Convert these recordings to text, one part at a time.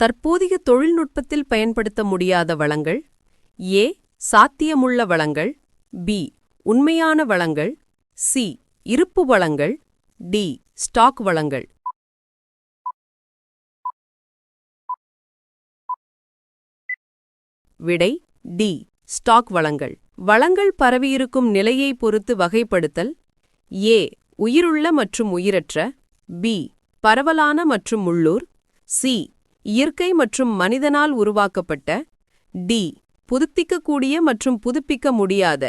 தற்போதைய தொழில்நுட்பத்தில் பயன்படுத்த முடியாத வளங்கள். ஏ. சாத்தியமுள்ள வளங்கள். பி. உண்மையான வளங்கள். சி. இருப்பு வளங்கள். டி. ஸ்டாக் வளங்கள். விடை டி. ஸ்டாக் வளங்கள். வளங்கள் பரவியிருக்கும் நிலையை பொறுத்து வகைப்படுத்தல். ஏ. உயிருள்ள மற்றும் உயிரற்ற. பி. பரவலான மற்றும் உள்ளூர். சி. இயற்கை மற்றும் மனிதனால் உருவாக்கப்பட்ட. டி. புதுப்பிக்கக்கூடிய மற்றும் புதுப்பிக்க முடியாத.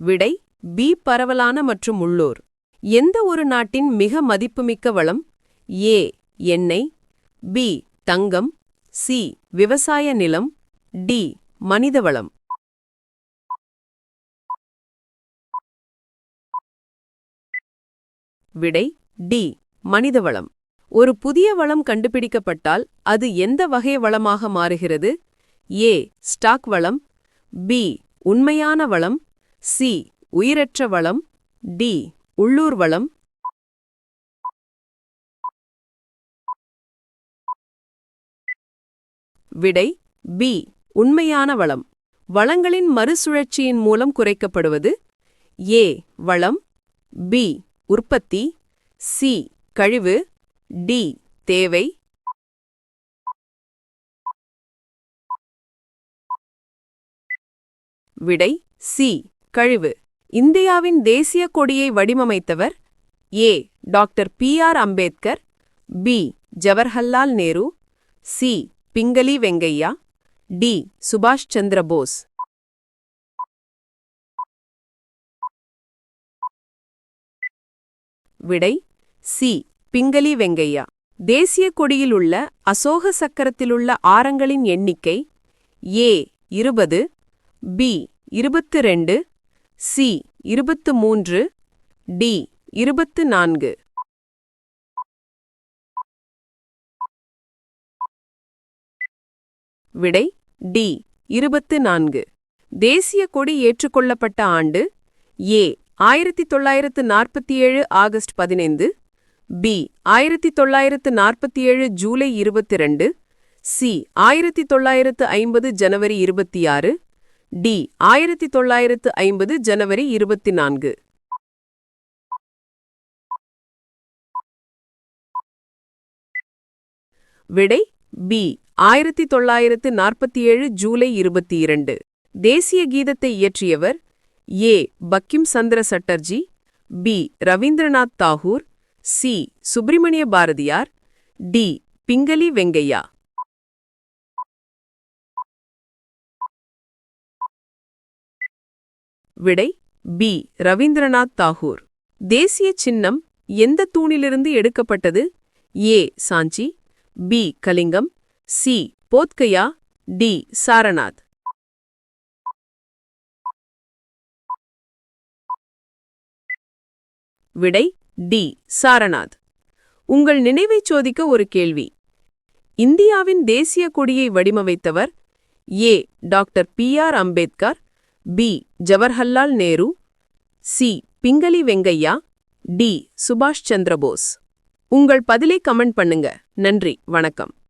விடை பி. பரவலான மற்றும் உள்ளூர். எந்த ஒரு நாட்டின் மிக மதிப்புமிக்க வளம்? ஏ. எண்ணெய். பி. தங்கம். சி. விவசாய நிலம். டி. மனித வளம். விடை டி. மனித வளம். ஒரு புதிய வளம் கண்டுபிடிக்கப்பட்டால் அது எந்த வகை வளமாக மாறுகிறது? ஏ. ஸ்டாக் வளம். பி. உண்மையான வளம். சி. உயிரற்ற வளம். டி. உள்ளூர் வளம். விடை பி. உண்மையான வளம். வளங்களின் மறுசுழற்சியின் மூலம் குறைக்கப்படுவது. ஏ. வளம். பி. உற்பத்தி. சி. கழிவு. டி. தேவை. விடை சி. கழிவு. இந்தியாவின் தேசிய கொடியை வடிவமைத்தவர். A. Doctor B R. Ambedkar. B. Jawaharlal Nehru. C. Pingali Venkayya. D. சுபாஷ் சந்திர போஸ். விடை சி. பிங்களி வெங்கையா. தேசிய கொடியில் உள்ள அசோக சக்கரத்திலுள்ள ஆரங்களின் எண்ணிக்கை. ஏ. 20. பி. 22. சி. 23. டி. 24. விடை டி. 24. தேசிய கொடி ஏற்றுக்கொள்ளப்பட்ட ஆண்டு. ஏ. 1947 ஆகஸ்ட் 15. பி. 1947 ஜூலை 22. சி. 1950 ஜனவரி 26. டி. 1950 ஜனவரி 24. விடை பி. 1947 ஜூலை 22. தேசிய கீதத்தை இயற்றியவர். A. Bankim Chandra Chatterjee. B. Rabindranath Tagore. C. Subramania Bharathiyar. D. Pingali Venkayya. விடை பி. ரவீந்திரநாத் தாகூர். தேசிய சின்னம் எந்த தூணிலிருந்து எடுக்கப்பட்டது? A. Sanchi. B. Kalingam. C. Bodhgaya. D. Sarnath. விடை டி. சாரநாத். உங்கள் நினைவைச் சோதிக்க ஒரு கேள்வி. இந்தியாவின் தேசிய கொடியை வடிவமைத்தவர். A. Doctor B R. Ambedkar. B. Jawaharlal Nehru. C. Pingali Venkayya. D. சுபாஷ் சந்திர போஸ். உங்கள் பதிலை கமெண்ட் பண்ணுங்க. நன்றி, வணக்கம்.